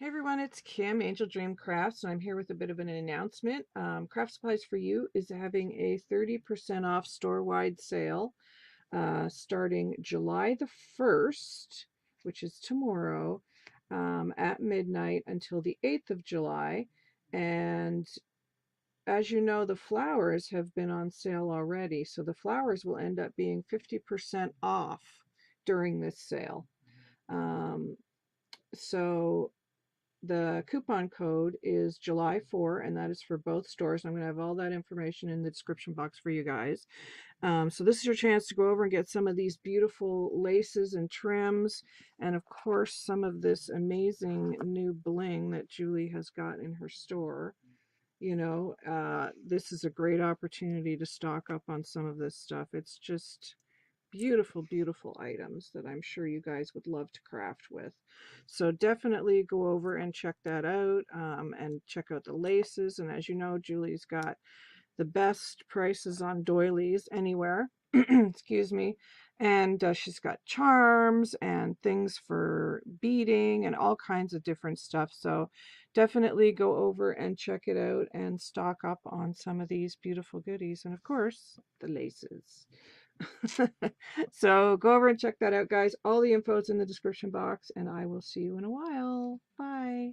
Hey everyone, it's Kim, Angel Dream Crafts, and I'm here with a bit of an announcement. Craft Supplies for You is having a 30% off store-wide sale starting July the 1st, which is tomorrow, at midnight until the 8th of July. And as you know, the flowers have been on sale already, so the flowers will end up being 50% off during this sale. Um, so the coupon code is July 4, and that is for both stores. I'm going to have all that information in the description box for you guys. So this is your chance to go over and get some of these beautiful laces and trims, and of course some of this amazing new bling that Julie has got in her store. This is a great opportunity to stock up on some of this stuff. It's just beautiful, beautiful items that I'm sure you guys would love to craft with. So definitely go over and check that out, and check out the laces. And as you know, Julie's got the best prices on doilies anywhere. Excuse me. And she's got charms and things for beading and all kinds of different stuff. So definitely go over and check it out and stock up on some of these beautiful goodies. And of course, the laces. So go over and check that out, guys. All the info is in the description box, and I will see you in a while. Bye.